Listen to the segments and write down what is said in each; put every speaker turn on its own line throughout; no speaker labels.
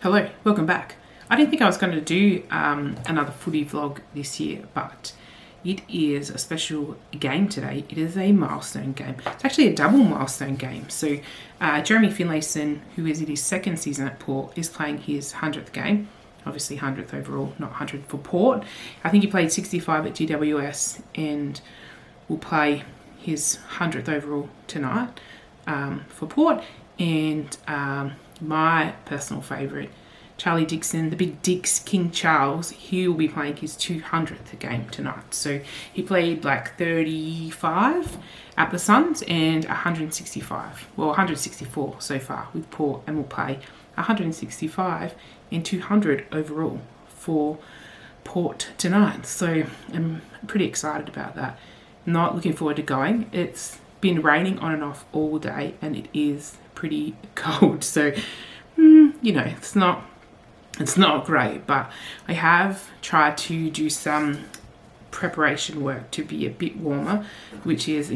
Hello, welcome back. I didn't think I was going to do another footy vlog this year, but it is a special game today. It is a milestone game. It's actually a double milestone game. So Jeremy Finlayson, who is in his second season at Port, is playing his 100th game. Obviously 100th overall, not 100 for Port. I think he played 65 at GWS and will play his 100th overall tonight for Port. And my personal favourite, Charlie Dixon, the big Dix, King Charles, he will be playing his 200th game tonight. So he played like 35 at the Suns and 164 so far with Port, and will play 165 and 200 overall for Port tonight. So I'm pretty excited about that. Not looking forward to going. It's been raining on and off all day and it is pretty cold. So, you know, it's not great, but I have tried to do some preparation work to be a bit warmer, which is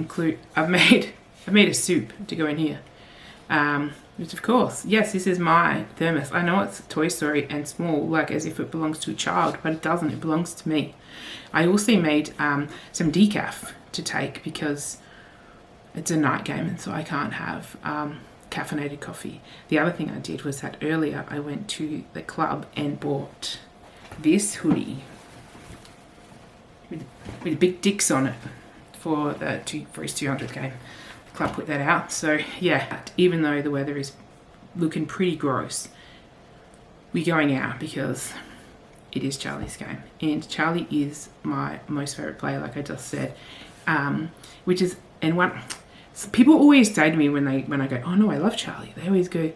I've made a soup to go in here, which of course, yes, this is my thermos. I know it's Toy Story and small, like as if it belongs to a child, but it doesn't. It belongs to me. I also made some decaf to take because it's a night game and so I can't have caffeinated coffee. The other thing I did was that earlier I went to the club and bought this hoodie with a big Dix on it for his 200th game. The club put that out. So yeah, even though the weather is looking pretty gross, we're going out because it is Charlie's game, and Charlie is my most favourite player, like I just said, So people always say to me when I go, oh no, I love Charlie, they always go,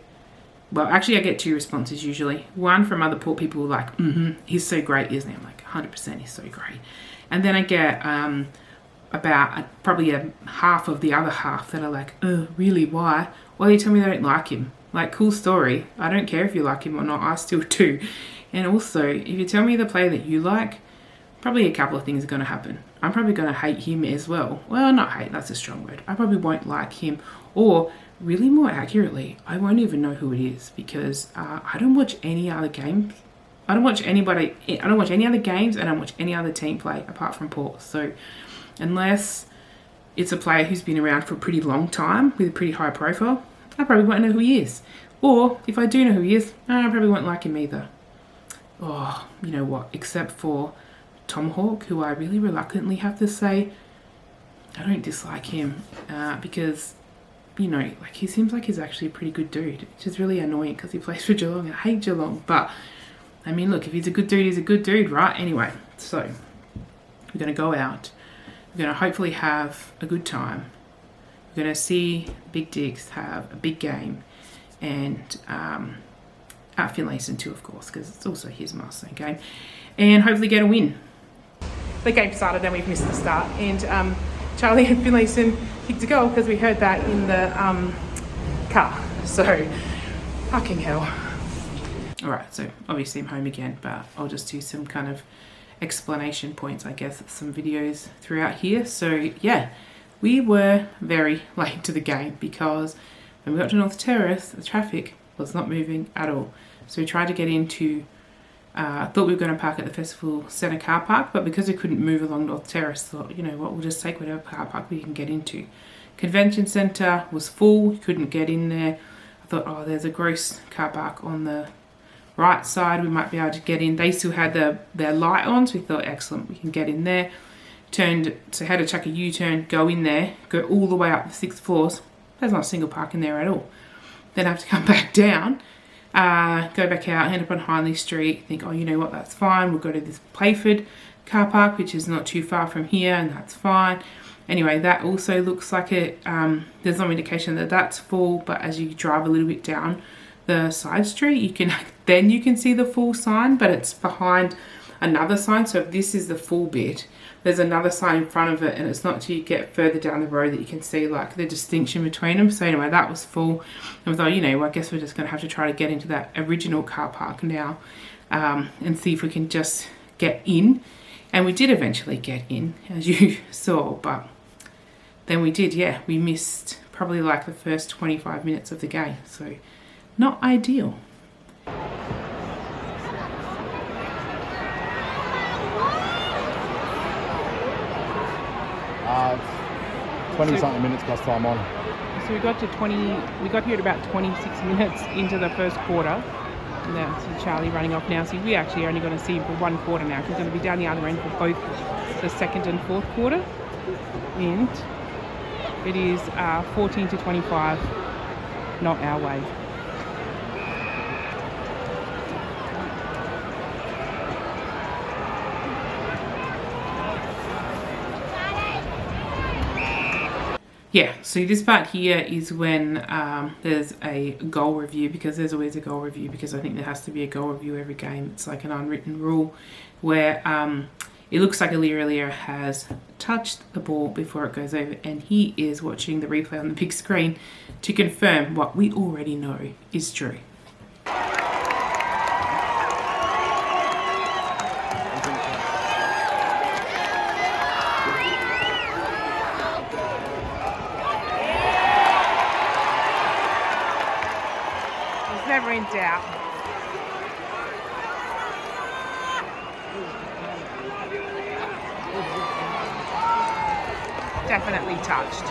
well, actually I get two responses usually. One from other Port people like, he's so great, isn't he? I'm like, 100% he's so great. And then I get about probably a half of the other half that are like, oh, really, why? Well, you tell me they don't like him. Like, cool story. I don't care if you like him or not, I still do. And also, if you tell me the player that you like, probably a couple of things are going to happen. I'm probably going to hate him as well. Well, not hate, that's a strong word. I probably won't like him, or really more accurately, I won't even know who it is because I don't watch any other games. I don't watch any other games, and I don't watch any other team play apart from Port. So unless it's a player who's been around for a pretty long time with a pretty high profile, I probably won't know who he is. Or if I do know who he is, I probably won't like him either. Oh, you know what, except for Tomahawk, who I really reluctantly have to say I don't dislike him because, you know, like he seems like he's actually a pretty good dude, which is really annoying because he plays for Geelong and I hate Geelong. But I mean, look, if he's a good dude, he's a good dude, right? Anyway, so we're going to go out. We're going to hopefully have a good time. We're going to see Big Dix have a big game, and at Finlayson too, of course, because it's also his milestone game, and hopefully get a win. The game started and we've missed the start, and Charlie and Finlayson kicked a goal because we heard that in the car. So, fucking hell. Alright, so obviously I'm home again, but I'll just do some kind of explanation points, I guess, some videos throughout here. So yeah, we were very late to the game because when we got to North Terrace, the traffic was not moving at all. So we tried to get into thought we were going to park at the Festival Centre car park, but because we couldn't move along North Terrace, thought, you know what, we'll just take whatever car park we can get into. Convention Centre was full, couldn't get in there. I thought, oh, there's a gross car park on the right side, we might be able to get in. They still had their light on, so we thought, excellent, we can get in there. Had to chuck a U-turn, go in there, go all the way up the 6th floors. There's not a single park in there at all. Then I have to come back down, go back out, end up on Hindley Street, think, oh, you know what, that's fine. We'll go to this Playford car park, which is not too far from here, and that's fine. Anyway, that also looks like there's no indication that that's full, but as you drive a little bit down the side street, you can see the full sign, but it's behind another sign. So if this is the full bit, there's another sign in front of it, and it's not till you get further down the road that you can see like the distinction between them. So anyway, that was full, and we thought, you know, well, I guess we're just going to have to try to get into that original car park now, and see if we can just get in. And we did eventually get in, as you saw, but then we missed probably like the first 25 minutes of the game, so not ideal.
20-something minutes plus time on.
So we got here at about 26 minutes into the first quarter. Now, see Charlie running off now. See, we actually are only going to see him for one quarter now. He's going to be down the other end for both the second and fourth quarter. And it is 14 to 25, not our way. Yeah, so this part here is when there's a goal review, because there's always a goal review, because I think there has to be a goal review every game. It's like an unwritten rule where it looks like Aliria has touched the ball before it goes over, and he is watching the replay on the big screen to confirm what we already know is true. Never in doubt. Definitely touched.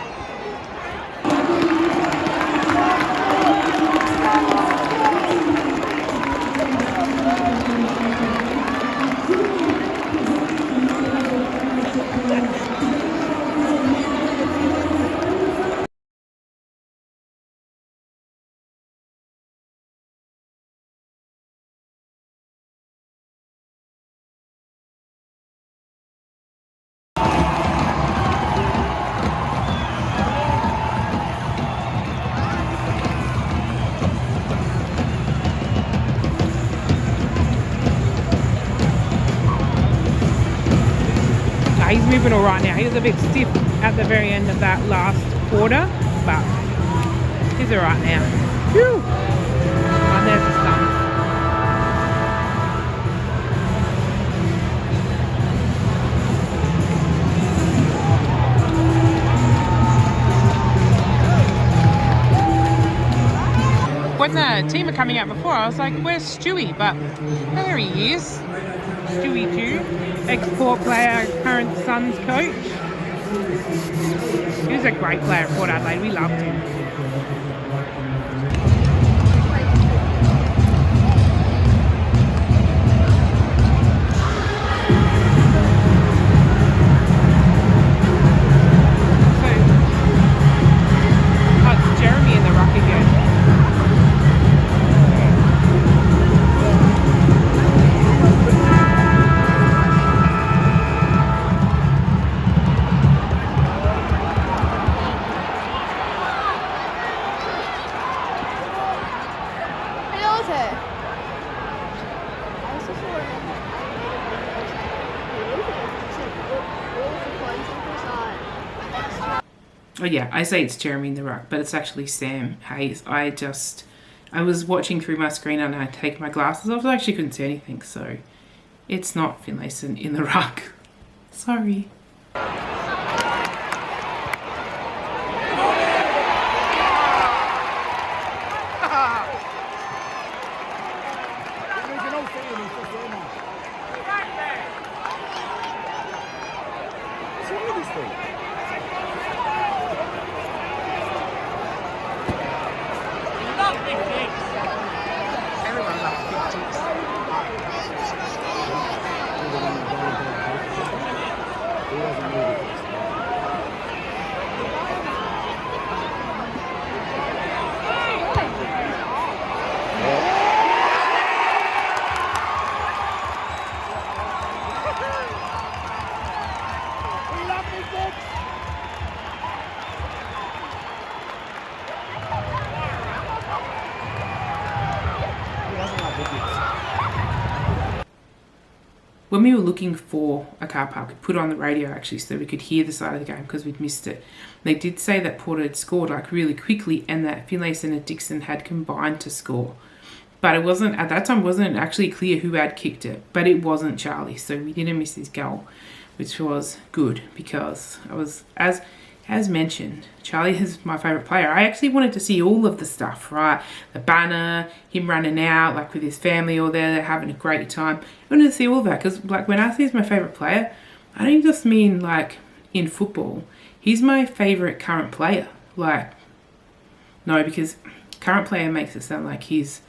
He's moving all right now. He was a bit stiff at the very end of that last quarter, but he's all right now. Whew. And there's the sun. When the team were coming out before, I was like, where's Stewie? But there he is. Stewie Dew, ex-Port player, current Suns coach. He was a great player at Port Adelaide. We loved him. So, it's Jeremy in the ruck again. Oh yeah, I say it's Jeremy in the ruck, but it's actually Sam Hayes. I was watching through my screen and I take my glasses off, so I actually couldn't see anything, so it's not Finlayson in the ruck. Sorry. When we were looking for a car park, we put on the radio actually so we could hear the side of the game because we'd missed it. They did say that Port had scored like really quickly and that Finlayson and Dixon had combined to score. But it wasn't, at that time, wasn't actually clear who had kicked it. But it wasn't Charlie, so we didn't miss his goal, which was good because I was, as mentioned, Charlie is my favourite player. I actually wanted to see all of the stuff, right? The banner, him running out, like with his family all there, they're having a great time. I wanted to see all of that because, like, when I say he's my favourite player, I don't just mean, like, in football. He's my favourite current player. Like, no, because current player makes it sound like he's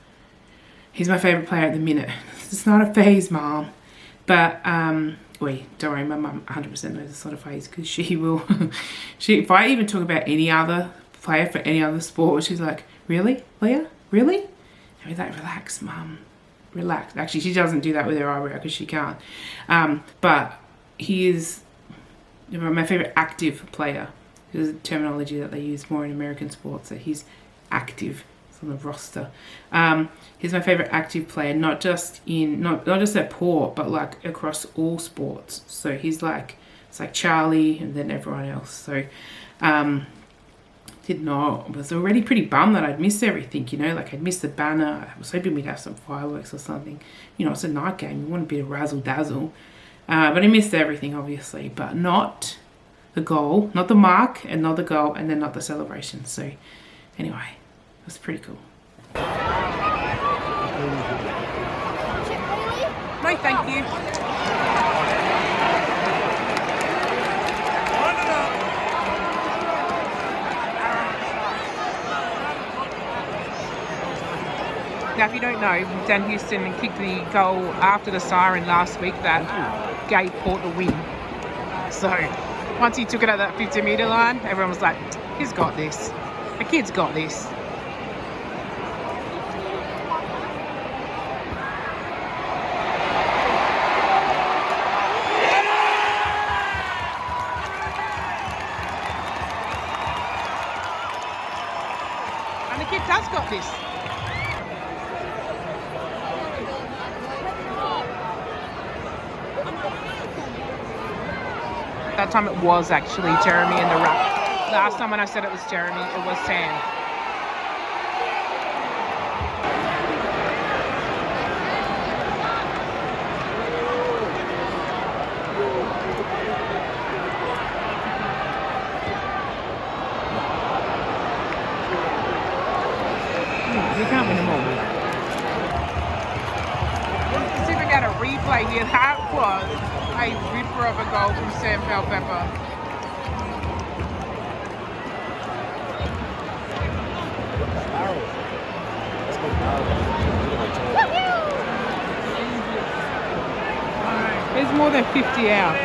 my favourite player at the minute. It's not a phase, Mom. But, wait, don't worry, my mum 100% knows it's not a phase, because she will, if I even talk about any other player for any other sport, she's like, really, Leah? Really? And we're like, relax, Mum. Relax. Actually, she doesn't do that with her eyebrow because she can't. But he is my favourite active player. There's a terminology that they use more in American sports, that he's active. It's on the roster. He's my favourite active player, not just at Port, but like across all sports. So he's like, it's like Charlie and then everyone else. So was already pretty bummed that I'd missed everything, you know, like I'd missed the banner. I was hoping we'd have some fireworks or something. You know, it's a night game. You want a bit of razzle dazzle. But I missed everything, obviously, but not the goal, not the mark, and not the goal, and then not the celebration. So anyway, it was pretty cool. No, thank you. Now, if you don't know, Dan Houston kicked the goal after the siren last week that gave Port the win. So once he took it at that 50-metre line, everyone was like, he's got this. The kid's got this. And the kid has got this. That time it was actually Jeremy in the ruck. Last time when I said it was Jeremy, it was Sam. You can't win them all. Let's see if we got a replay here. That was a ripper of a goal from Sam Pepper. There's more than 50 out.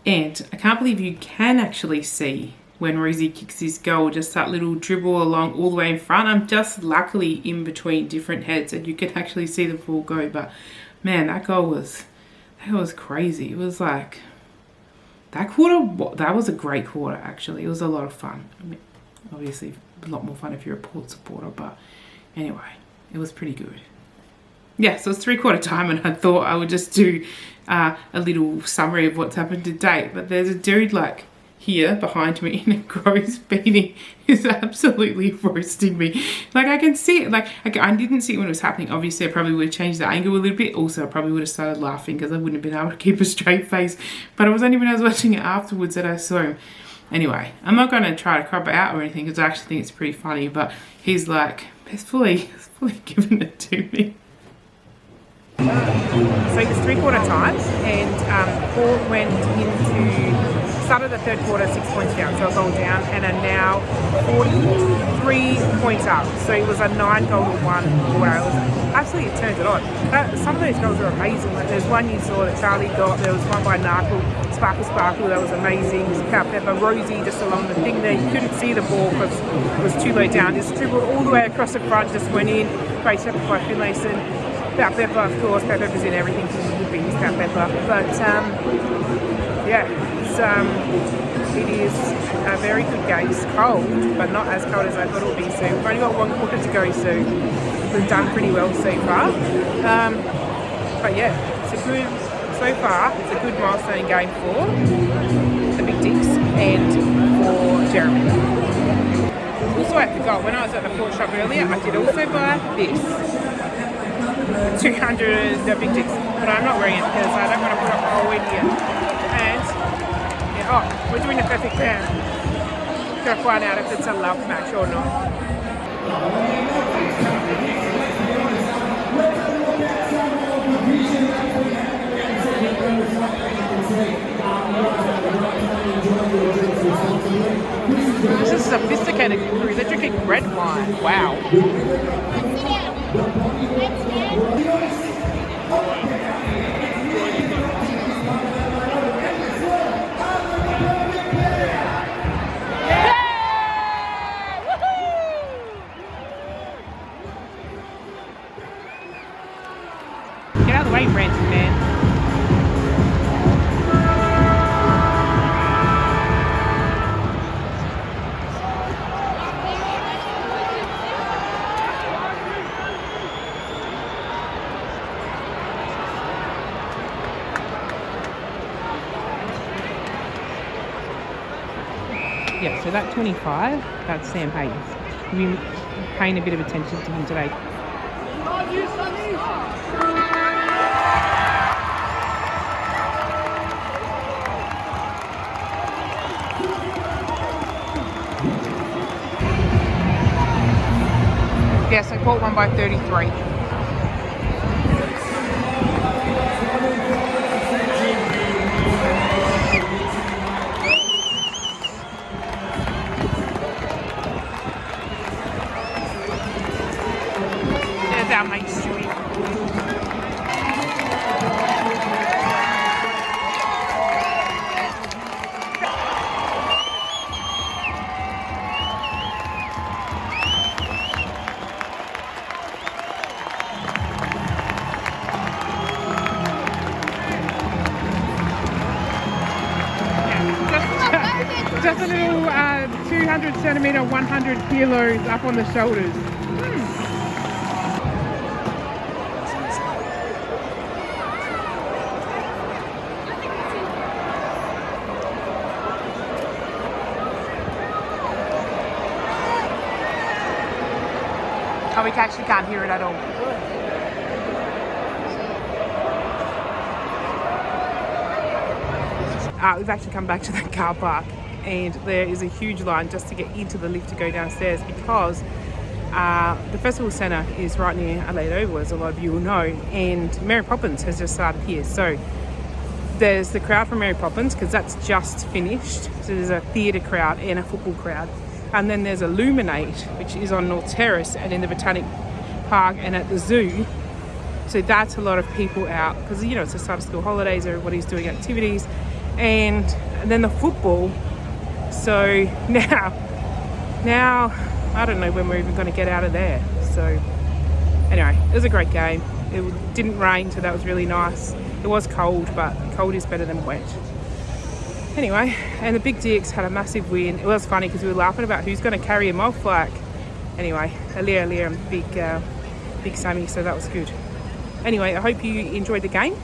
And I can't believe you can actually see when Rosie kicks this goal, just that little dribble along all the way in front. I'm just luckily in between different heads and you can actually see the ball go. But man, that was crazy. It was like, that was a great quarter actually. It was a lot of fun. I mean, obviously a lot more fun if you're a Port supporter, but anyway, it was pretty good. Yeah, so it's 3/4 time and I thought I would just do a little summary of what's happened to date. But there's a dude like here behind me in a gross beanie who's absolutely roasting me. Like I can see it, like I didn't see it when it was happening. Obviously I probably would have changed the angle a little bit. Also I probably would have started laughing because I wouldn't have been able to keep a straight face. But it was only when I was watching it afterwards that I saw him. Anyway, I'm not going to try to crop it out or anything because I actually think it's pretty funny. But he's like, he's fully giving it to me. So it was 3/4 time and Port started the third quarter 6 points down, so a goal down, and are now 43 points up. So it was a 9-goal-to-1 quarter. It was absolutely, it turns it on. Some of those goals are amazing. Like there's one you saw that Charlie got, there was one by Narkle, Sparkle, that was amazing. Pepper, Rosie just along the thing there. You couldn't see the ball because it was too low down. Just dribbled all the way across the front, just went in. Great step by Finlayson. Pepper, of course, Pepper's in everything because he would be his Pepper. But yeah, it is a very good game. It's cold, but not as cold as I thought it would be. So we've only got 1 quarter to go, so we've done pretty well so far. But yeah, so far, it's a good milestone game for the Big Dix and for Jeremy. Also at the goal, when I was at the Port shop earlier, I did also buy this. 200 the Big Dix, but I'm not wearing it because I don't want to put a hole in here. Oh, we're doing a perfect 10. Gotta find out if it's a love match or not. This is sophisticated crew. They're drinking red wine. Wow. Get out of the way, Branson, man. Yeah, so that 25, that's Sam Hayes. We've been paying a bit of attention to him today. Yes, I caught one by 33. Our mate Stewie. Just a little 200 centimetre, 100 kilos up on the shoulders. Oh, we actually can't hear it at all. We've actually come back to the car park and there is a huge line just to get into the lift to go downstairs because the festival centre is right near Adelaide Oval, as a lot of you will know, and Mary Poppins has just started here. So there's the crowd from Mary Poppins because that's just finished. So there's a theatre crowd and a football crowd. And then there's Illuminate, which is on North Terrace and in the Botanic Park and at the zoo. So that's a lot of people out because, you know, it's the start of school holidays, everybody's doing activities. And then the football. So now I don't know when we're even going to get out of there. So anyway, it was a great game. It didn't rain, so that was really nice. It was cold, but cold is better than wet. Anyway, and the Big Dicks had a massive win. It was funny because we were laughing about who's going to carry him off. Like, anyway, Aaliyah and Big Sammy, so that was good. Anyway, I hope you enjoyed the game,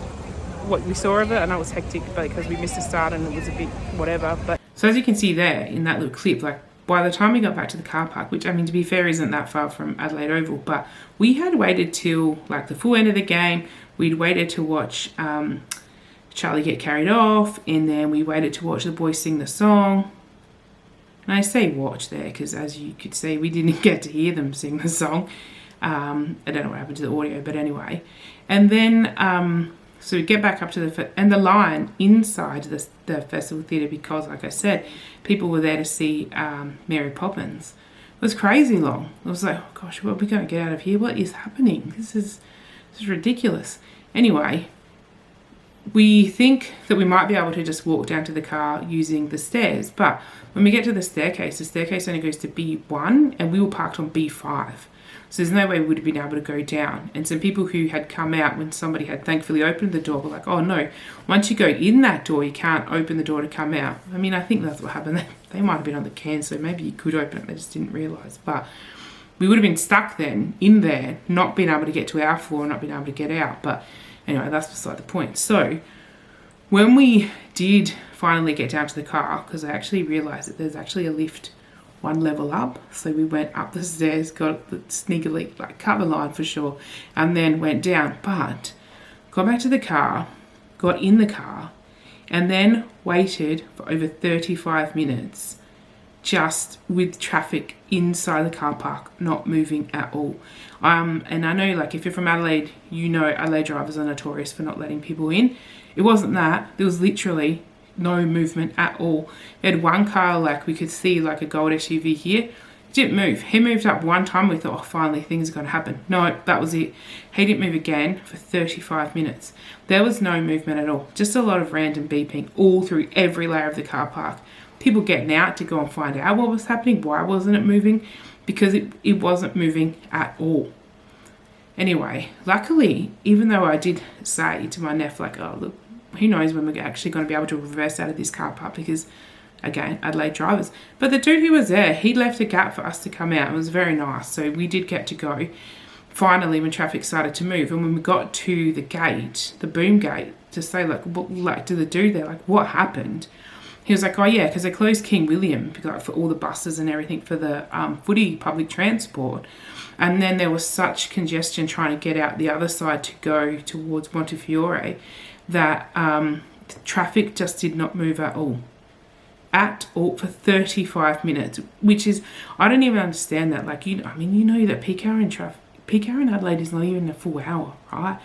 what we saw of it. I know it was hectic because we missed the start and it was a bit whatever. But so as you can see there in that little clip, like by the time we got back to the car park, which I mean to be fair isn't that far from Adelaide Oval, but we had waited till like the full end of the game. We'd waited to watch Charlie get carried off, and then we waited to watch the boys sing the song. And I say watch there because, as you could see, we didn't get to hear them sing the song. I don't know what happened to the audio, but anyway. And then so we get back up to the line inside the festival theatre because, like I said, people were there to see Mary Poppins. It was crazy long. I was like, oh gosh, what are we going to get out of here? What is happening? This is ridiculous. Anyway, we think that we might be able to just walk down to the car using the stairs, but when we get to the staircase only goes to B1 and we were parked on B5. So there's no way we would have been able to go down. And some people who had come out when somebody had thankfully opened the door were like, oh no, once you go in that door, you can't open the door to come out. I mean, I think that's what happened. They might have been on the can, so maybe you could open it, they just didn't realise. But we would have been stuck then in there, not being able to get to our floor, not being able to get out. But anyway, that's beside the point. So when we did finally get down to the car, because I actually realised that there's actually a lift one level up, so we went up the stairs, got sneakily, like cut the line for sure, and then went down. But got back to the car, got in the car, and then waited for over 35 minutes just with traffic inside the car park not moving at all. And I know, like, if you're from Adelaide, you know Adelaide drivers are notorious for not letting people in. It wasn't that. There was literally no movement at all. We had one car, like, we could see like a gold SUV here. It didn't move. He moved up one time. We thought, oh, finally things are going to happen. No, that was it. He didn't move again for 35 minutes. There was no movement at all. Just a lot of random beeping all through every layer of the car park. People getting out to go and find out what was happening. Why wasn't it moving? Because it wasn't moving at all. Anyway, luckily, even though I did say to my nephew, like, oh, look, who knows when we're actually going to be able to reverse out of this car park, because, again, Adelaide drivers. But the dude who was there, he left a gap for us to come out. It was very nice. So we did get to go finally when traffic started to move. And when we got to the gate, the boom gate, to say, like, what, like, to the dude there, like, what happened? He was like, oh yeah, because they closed King William for all the buses and everything for the footy public transport. And then there was such congestion trying to get out the other side to go towards Montefiore that traffic just did not move at all. At all for 35 minutes, which is, I don't even understand that. Like, you know that peak hour in Adelaide is not even a full hour, right?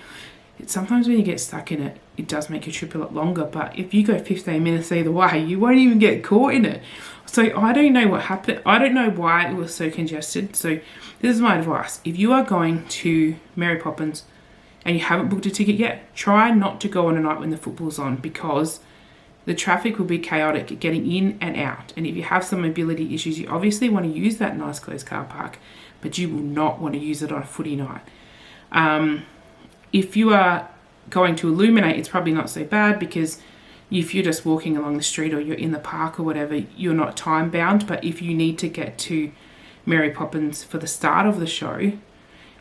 Sometimes when you get stuck in it, it does make your trip a lot longer. But if you go 15 minutes either way, you won't even get caught in it. So I don't know what happened. I don't know why it was so congested. So this is my advice. If you are going to Mary Poppins and you haven't booked a ticket yet, try not to go on a night when the football's on, because the traffic will be chaotic getting in and out. And if you have some mobility issues, you obviously want to use that nice closed car park, but you will not want to use it on a footy night. If you are going to Illuminate, it's probably not so bad, because if you're just walking along the street or you're in the park or whatever, you're not time bound. But if you need to get to Mary Poppins for the start of the show,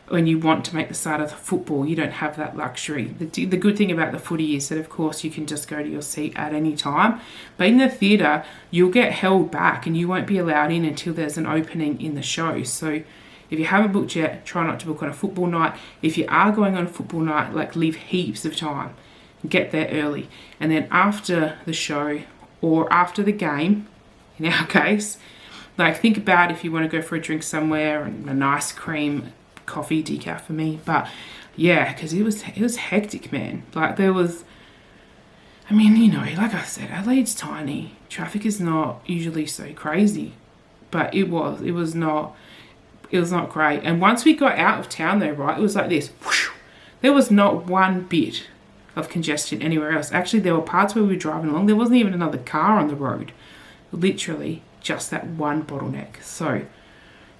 when you want to make the start of the football, you don't have that luxury. The good thing about the footy is that, of course, you can just go to your seat at any time. But in the theatre, you'll get held back and you won't be allowed in until there's an opening in the show. So if you haven't booked yet, try not to book on a football night. If you are going on a football night, like, leave heaps of time. Get there early. And then after the show or after the game, in our case, like, think about if you want to go for a drink somewhere and a nice cream coffee decaf for me. But yeah, because it was hectic, man. Like, there was, I mean, you know, like I said, Adelaide's tiny. Traffic is not usually so crazy, but it was not great. And once we got out of town though, right, it was like this, whoosh, there was not one bit of congestion anywhere else. Actually, there were parts where we were driving along, there wasn't even another car on the road. Literally just that one bottleneck. So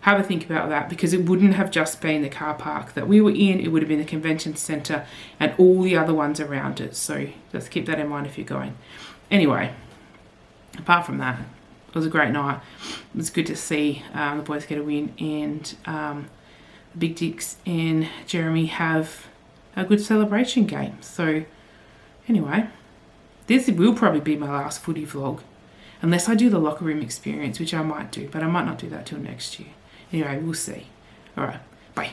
have a think about that, because it wouldn't have just been the car park that we were in, it would have been the convention centre and all the other ones around it. So just keep that in mind if you're going. Anyway, apart from that, it was a great night. It was good to see the boys get a win, and Big Dix and Jeremy have a good celebration game. So anyway, this will probably be my last footy vlog, unless I do the locker room experience, which I might do, but I might not do that till next year. Anyway, we'll see. All right, bye.